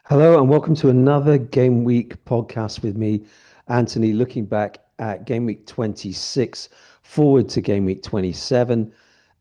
Hello and welcome to another Game Week podcast with me, Anthony, looking back at Game Week 26, forward to Game Week 27,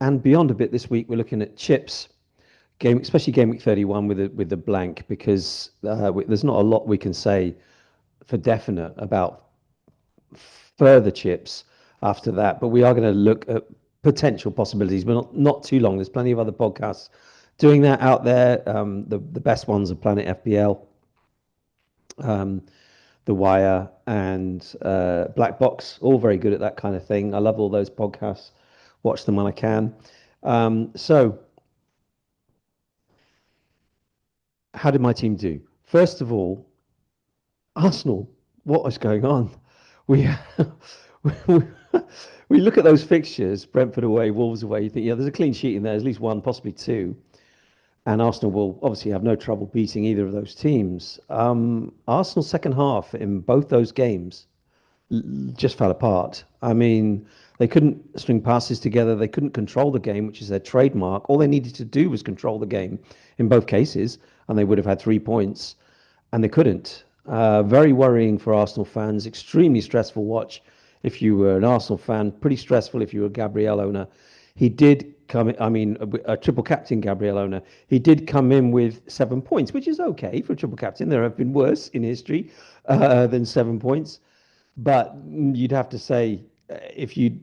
and beyond a bit this week. We're looking at chips, especially Game Week 31 with the blank, because there's not a lot we can say for definite about further chips after that. But we are going to look at potential possibilities, but not too long. There's plenty of other podcasts doing that out there. The best ones are Planet FPL, um, The Wire, and Black Box, all very good at that kind of thing. I love all those podcasts. Watch them when I can. So, how did my team do? First of all, Arsenal. What was going on? We we, we look at those fixtures: Brentford away, Wolves away. You think, yeah, there's a clean sheet in there. There's at least one, possibly two. And Arsenal will obviously have no trouble beating either of those teams. Arsenal's second half in both those games just fell apart. I mean, they couldn't string passes together. They couldn't control the game, which is their trademark. All they needed to do was control the game in both cases, and they would have had 3 points, and they couldn't. Very worrying for Arsenal fans. Extremely stressful watch if you were an Arsenal fan. Pretty stressful if you were a Gabriel owner. He did come. I mean, a triple captain Gabriel owner. He did come in with 7 points, which is okay for a triple captain. There have been worse in history than 7 points. But you'd have to say, if you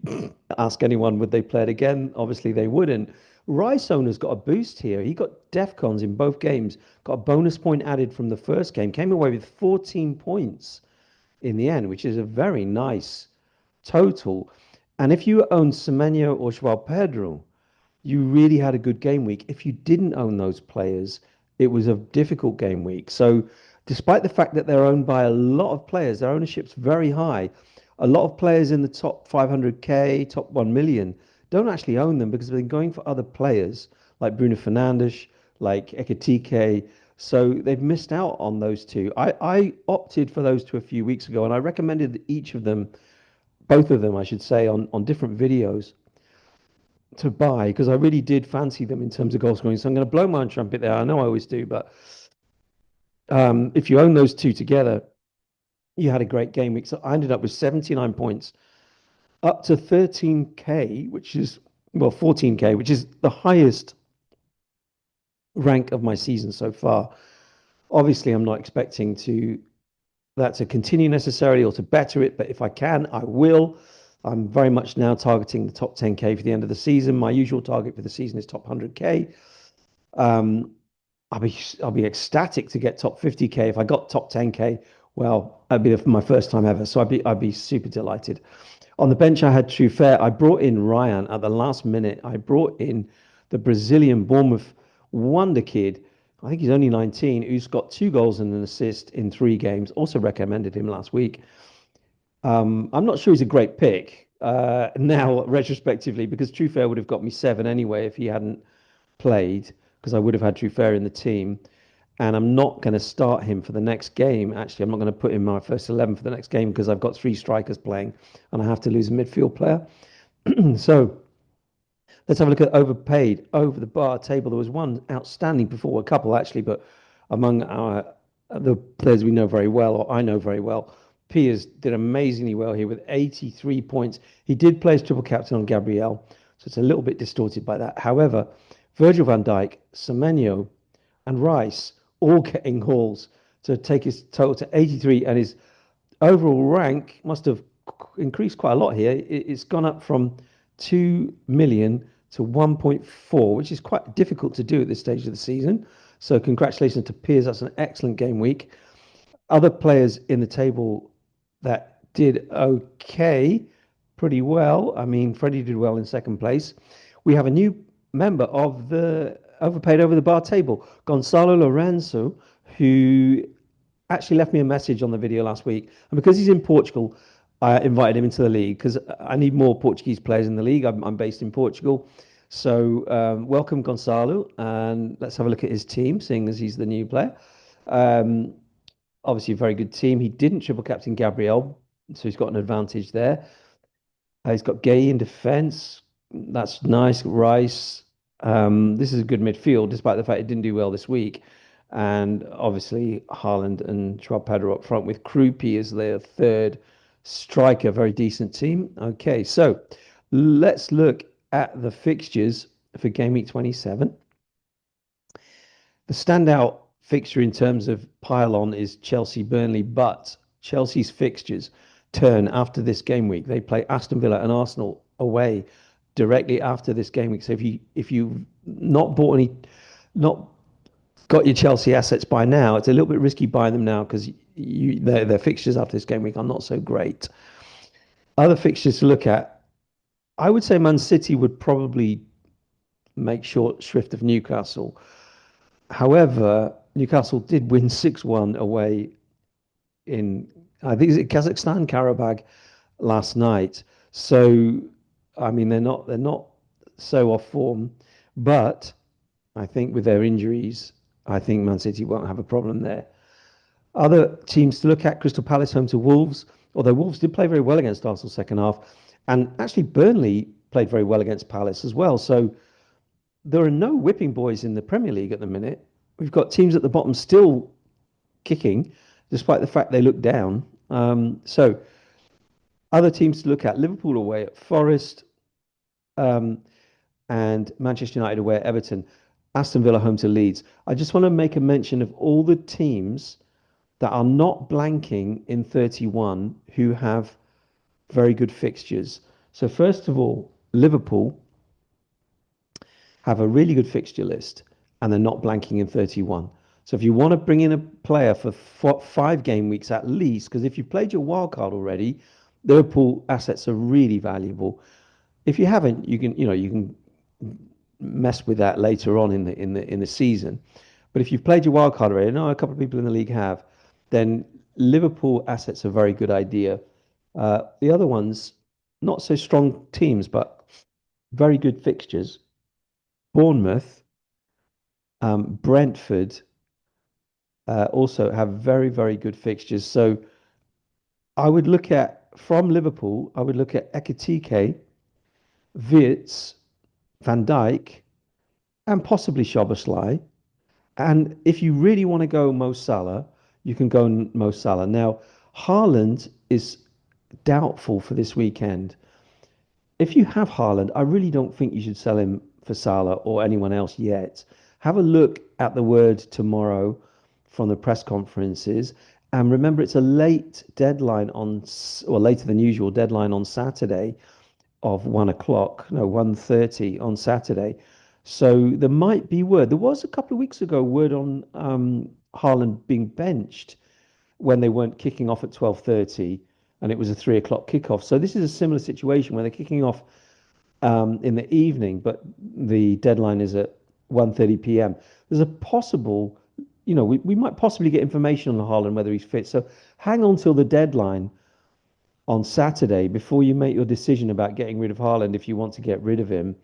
ask anyone, would they play it again? Obviously, they wouldn't. Rice owner's got a boost here. He got DEFCONs in both games, got a bonus point added from the first game, came away with 14 points in the end, which is a very nice total. And if you own Semenyo or Joao Pedro, you really had a good game week. If you didn't own those players, it was a difficult game week. So, despite the fact that they're owned by a lot of players, their ownership's very high. A lot of players in the top 500k, top 1 million, don't actually own them because they've been going for other players like Bruno Fernandes, like Ekitike. So they've missed out on those two. I opted for those two a few weeks ago, and I recommended each of them, both of them, I should say, on different videos to buy because I really did fancy them in terms of goal scoring. So I'm going to blow my own trumpet there. I know I always do, but if you own those two together, you had a great game week. So I ended up with 79 points, up to 13k, which is, well, 14k, which is the highest rank of my season so far. Obviously, I'm not expecting that to continue necessarily or to better it, but if I can, I will. I'm very much now targeting the top 10k for the end of the season. My usual target for the season is top 100k. Um, I'll be ecstatic to get top 50k. If I got top 10k, well, that'd be my first time ever. So I'd be super delighted. On the bench, I had Truffert. I brought in Ryan at the last minute. I brought in the Brazilian Bournemouth wonder kid. I think he's only 19, who's got 2 goals and an assist in 3 games. Also recommended him last week. I'm not sure he's a great pick now, retrospectively, because Truffert would have got me 7 anyway if he hadn't played, because I would have had Truffert in the team. And I'm not going to start him for the next game. Actually, I'm not going to put him in my first 11 for the next game because I've got 3 strikers playing and I have to lose a midfield player. So let's have a look at overpaid over the bar table. There was one outstanding before, a couple actually, but among the players we know very well, or I know very well, Piers did amazingly well here with 83 points. He did play as triple captain on Gabriel, so it's a little bit distorted by that. However, Virgil van Dijk, Semenyo, and Rice all getting hauls to take his total to 83, and his overall rank must have increased quite a lot here. It's gone up from 2 million to 1.4, which is quite difficult to do at this stage of the season. So congratulations to Piers. That's an excellent game week. Other players in the table that did okay, pretty well. I mean, Freddie did well in second place. We have a new member of the overpaid over the bar table, Gonzalo Lorenzo, who actually left me a message on the video last week. And because he's in Portugal, I invited him into the league because I need more Portuguese players in the league. I'm based in Portugal. So welcome, Gonzalo. And let's have a look at his team, seeing as he's the new player. Um, Obviously, a very good team. He didn't triple captain Gabriel, so he's got an advantage there. He's got Gay in defence. That's nice. Rice. This is a good midfield, despite the fact it didn't do well this week. and obviously Haaland and Joao Pedro up front with Krupi as their third striker. Very decent team. Okay, so let's look at the fixtures for game week 27. The standout fixture in terms of pile-on is Chelsea-Burnley, but Chelsea's fixtures turn after this game week. They play Aston Villa and Arsenal away directly after this game week. So if you've not bought any, not got your Chelsea assets by now, it's a little bit risky buying them now because their fixtures after this game week are not so great. Other fixtures to look at, I would say Man City would probably make short shrift of Newcastle. However, Newcastle did win 6-1 away in, I think, is it Kazakhstan, Karabakh last night. So, I mean, they're not so off form, but I think with their injuries, I think Man City won't have a problem there. Other teams to look at: Crystal Palace home to Wolves, although Wolves did play very well against Arsenal second half, and actually Burnley played very well against Palace as well. So there are no whipping boys in the Premier League at the minute. We've got teams at the bottom still kicking, despite the fact they look down. So other teams to look at: Liverpool away at Forest, um, and Manchester United away at Everton. Aston Villa home to Leeds. I just want to make a mention of all the teams that are not blanking in 31 who have very good fixtures. So first of all, Liverpool have a really good fixture list and they're not blanking in 31. So if you want to bring in a player for 5 game weeks at least, because if you've played your wild card already, Liverpool assets are really valuable. If you haven't, you can mess with that later on in the season. But if you've played your wild card already, I know a couple of people in the league have, then Liverpool assets are a very good idea. The other ones, not so strong teams, but very good fixtures. Bournemouth, Brentford also have very, very good fixtures. So I would look at, from Liverpool, I would look at Ekitike, Wirtz, Van Dijk, and possibly Szoboszlai. And if you really want to go Mo Salah, you can go Mo Salah. Now, Haaland is doubtful for this weekend. If you have Haaland, I really don't think you should sell him for Salah or anyone else yet. Have a look at the word tomorrow from the press conferences. And remember, it's a late deadline or later than usual deadline on Saturday of 1 o'clock, no, 1:30 on Saturday. So there might be word. There was a couple of weeks ago word on Haaland being benched when they weren't kicking off at 12:30 and it was a 3 o'clock kickoff. So this is a similar situation where they're kicking off in the evening, but the deadline is at 1:30 p.m. There's a possible, we might possibly get information on Haaland, whether he's fit. So hang on till the deadline on Saturday before you make your decision about getting rid of Haaland if you want to get rid of him.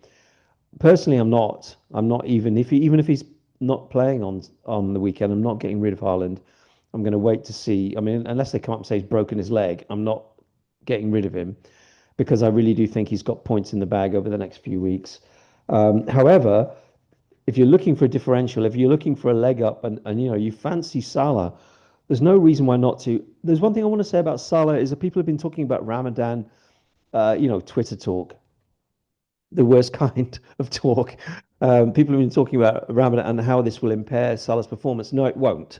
Personally, I'm not. I'm not even if he's not playing on the weekend, I'm not getting rid of Haaland. I'm going to wait to see. I mean, unless they come up and say he's broken his leg, I'm not getting rid of him because I really do think he's got points in the bag over the next few weeks. However, if you're looking for a differential, if you're looking for a leg up and you fancy Salah, there's no reason why not to. There's one thing I want to say about Salah is that people have been talking about Ramadan, Twitter talk, the worst kind of talk. People have been talking about Ramadan and how this will impair Salah's performance. No, it won't.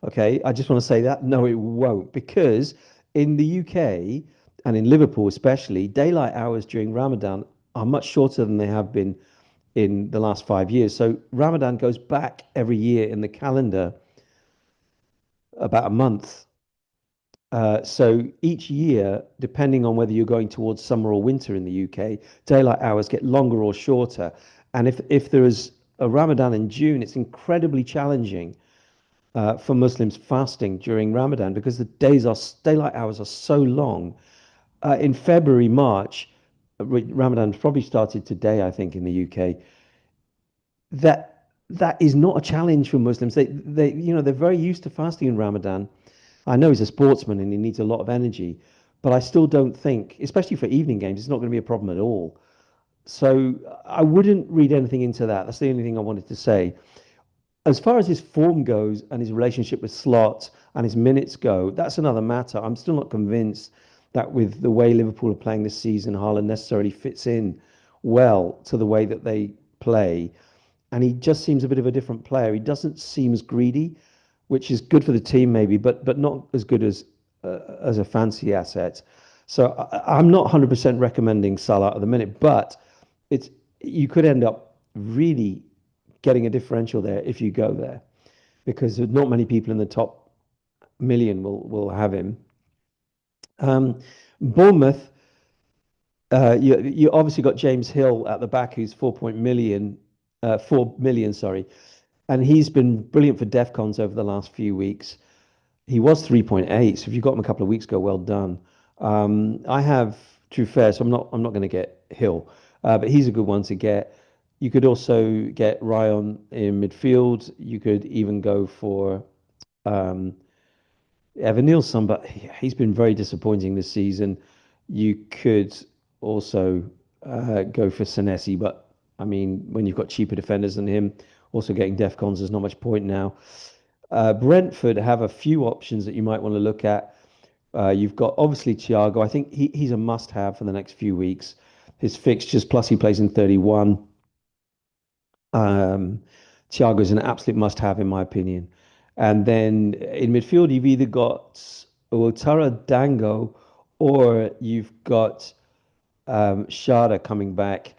Okay, I just want to say that. No, it won't, because in the UK and in Liverpool especially, daylight hours during Ramadan are much shorter than they have been in the last 5 years. So Ramadan goes back every year in the calendar about a month. So each year, depending on whether you're going towards summer or winter in the UK, daylight hours get longer or shorter. And if there is a Ramadan in June, it's incredibly challenging for Muslims fasting during Ramadan because the daylight hours are so long. In February, March, Ramadan probably started today, I think, in the UK. That is not a challenge for Muslims. They're very used to fasting in Ramadan. I know he's a sportsman and he needs a lot of energy, but I still don't think, especially for evening games, it's not going to be a problem at all. So I wouldn't read anything into that. That's the only thing I wanted to say. as far as his form goes and his relationship with Slot and his minutes go, that's another matter. I'm still not convinced that with the way Liverpool are playing this season, Haaland necessarily fits in well to the way that they play. And he just seems a bit of a different player. He doesn't seem as greedy, which is good for the team maybe, but not as good as a fancy asset. So I'm not 100% recommending Salah at the minute, but it's you could end up really getting a differential there if you go there because not many people in the top million will have him. Um, Bournemouth, you obviously got James Hill at the back, who's 4 million, sorry, and he's been brilliant for DEFCONs over the last few weeks. He was 3.8, so if you got him a couple of weeks ago, well done. I have Truffert, so I'm not going to get Hill, but he's a good one to get. You could also get Ryan in midfield. You could even go for um, Evan Nilsson, but he's been very disappointing this season. You could also go for Senesi, but I mean, when you've got cheaper defenders than him, also getting DEFCONs, there's not much point now. Brentford have a few options that you might want to look at. You've got obviously Thiago. I think he's a must-have for the next few weeks. His fixtures, plus he plays in 31. Um, Thiago is an absolute must-have in my opinion. And then in midfield, you've either got Ouattara Dango or you've got Shada coming back.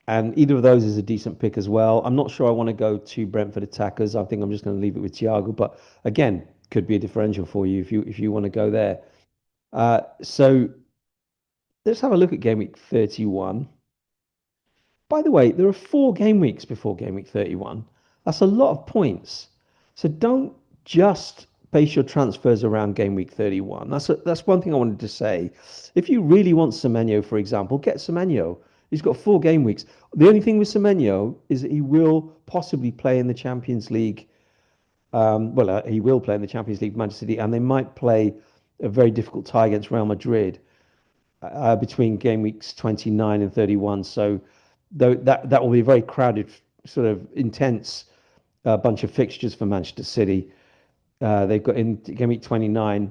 And either of those is a decent pick as well. I'm not sure I want to go to Brentford attackers. I think I'm just going to leave it with Thiago. But again, could be a differential for you if you want to go there. So let's have a look at game week 31. By the way, there are 4 game weeks before game week 31. That's a lot of points. So don't just base your transfers around game week 31. That's one thing I wanted to say. If you really want Semenyo, for example, get Semenyo. He's got 4 game weeks. The only thing with Semenyo is that he will possibly play in the Champions League. He will play in the Champions League, Manchester City, and they might play a very difficult tie against Real Madrid between game weeks 29 and 31. So though that will be a very crowded, sort of intense bunch of fixtures for Manchester City. They've got in game week 29,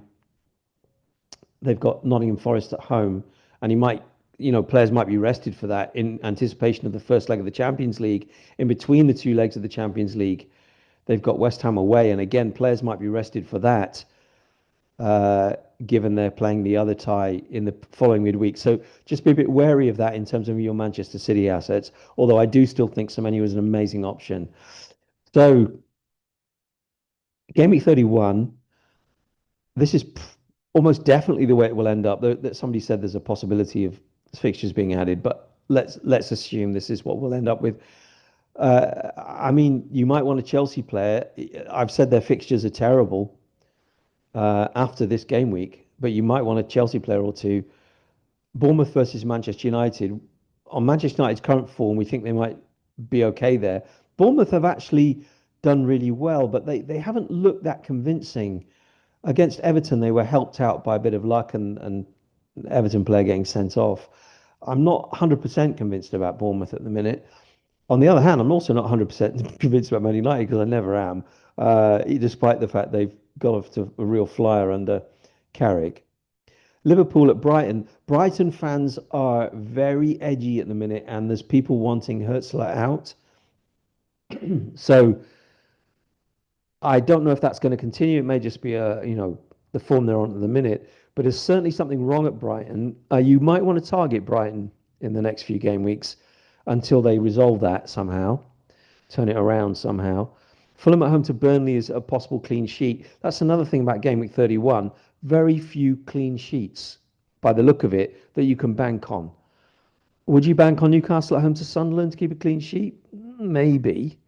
they've got Nottingham Forest at home, and players might be rested for that in anticipation of the first leg of the Champions League. In between the 2 legs of the Champions League, they've got West Ham away, and again, players might be rested for that. Given they're playing the other tie in the following midweek. So just be a bit wary of that in terms of your Manchester City assets, although I do still think Semenyo is an amazing option. So game week 31, this is almost definitely the way it will end up. That somebody said there's a possibility of fixtures being added, but let's assume this is what we'll end up with. I mean, you might want a Chelsea player. I've said their fixtures are terrible after this game week, but you might want a Chelsea player or two. Bournemouth versus Manchester United. On Manchester United's current form, we think they might be okay there. Bournemouth have actually done really well, but they haven't looked that convincing. Against Everton, they were helped out by a bit of luck and Everton player getting sent off. I'm not 100% convinced about Bournemouth at the minute. On the other hand, I'm also not 100% convinced about Man United because I never am, despite the fact they've got off to a real flyer under Carrick. Liverpool at Brighton. Brighton fans are very edgy at the minute, and there's people wanting Hurtzler out. So I don't know if that's going to continue. It may just be the form they're on at the minute, but there's certainly something wrong at Brighton. You might want to target Brighton in the next few game weeks until they resolve that somehow, turn it around somehow. Fulham at home to Burnley is a possible clean sheet. That's another thing about game week 31. Very few clean sheets, by the look of it, that you can bank on. Would you bank on Newcastle at home to Sunderland to keep a clean sheet? Maybe.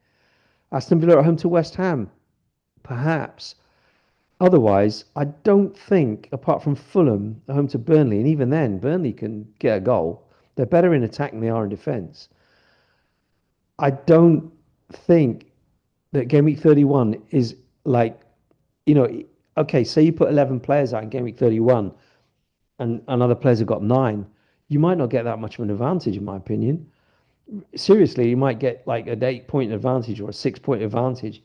Aston Villa at home to West Ham? Perhaps. Otherwise, I don't think, apart from Fulham at home to Burnley, and even then, Burnley can get a goal. They're better in attack than they are in defence. I don't think that game week 31 is like, okay, say you put 11 players out in game week 31 and other players have got 9, you might not get that much of an advantage, in my opinion. Seriously, you might get like an 8 point advantage or a 6 point advantage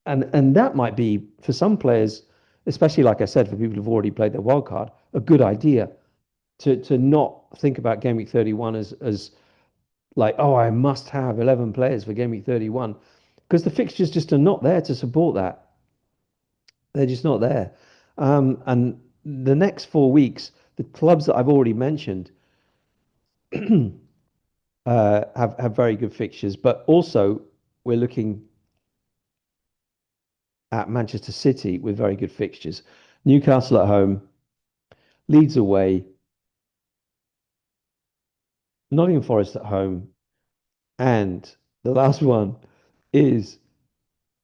and that might be for some players, especially like I said, for people who've already played their wild card, a good idea to not think about game week 31 as like, oh, I must have 11 players for game week 31 because the fixtures just are not there to support that. They're just not there. And the next 4 weeks, the clubs that I've already mentioned have very good fixtures, but also we're looking at Manchester City with very good fixtures. Newcastle at home, Leeds away, Nottingham Forest at home, and the last one is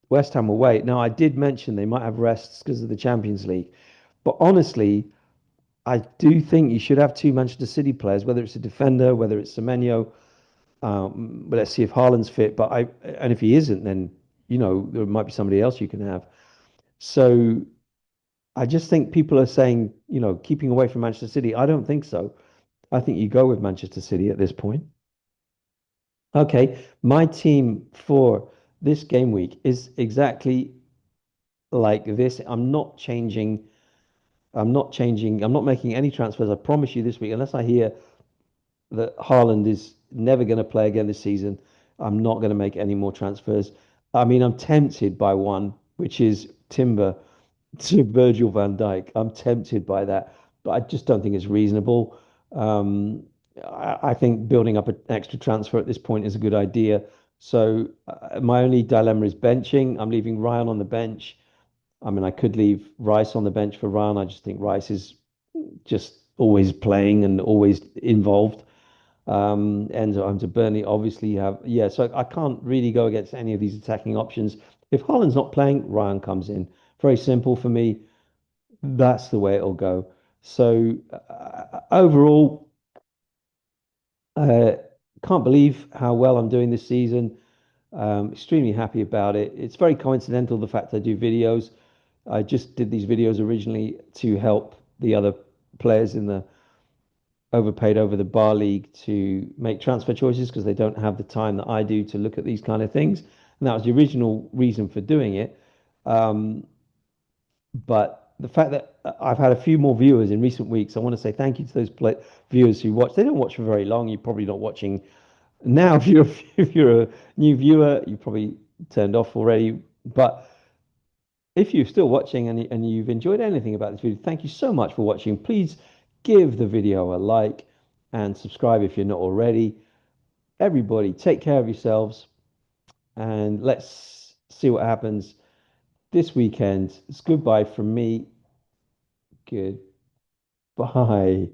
West Ham away. Now, I did mention they might have rests because of the Champions League, but honestly, I do think you should have two Manchester City players, whether it's a defender, whether it's Semenyo. But let's see if Haaland's fit. And if he isn't, then there might be somebody else you can have. So I just think people are saying, keeping away from Manchester City. I don't think so. I think you go with Manchester City at this point. Okay, my team for this game week is exactly like this. I'm not changing. I'm not changing. I'm not making any transfers. I promise you this week, unless I hear that Haaland is never going to play again this season, I'm not going to make any more transfers. I mean, I'm tempted by one, which is Timber to Virgil van Dijk. I'm tempted by that, but I just don't think it's reasonable. I think building up an extra transfer at this point is a good idea. So my only dilemma is benching. I'm leaving Ryan on the bench. I mean, I could leave Rice on the bench for Ryan. I just think Rice is just always playing and always involved. Enzo home to Burnley. Obviously, you have So I can't really go against any of these attacking options. If Haaland's not playing, Ryan comes in. Very simple for me. That's the way it'll go. So overall, uh, can't believe how well I'm doing this season. Extremely happy about it. It's very coincidental the fact I do videos. I just did these videos originally to help the other players in the overpaid over the bar league to make transfer choices because they don't have the time that I do to look at these kind of things. And that was the original reason for doing it. Um, but the fact that I've had a few more viewers in recent weeks, I want to say thank you to those viewers who watch. They don't watch for very long. You're probably not watching now. If you're a new viewer, you probably turned off already. But if you're still watching and you've enjoyed anything about this video, thank you so much for watching. Please give the video a like and subscribe if you're not already. Everybody, take care of yourselves and let's see what happens this weekend. It's goodbye from me. Goodbye.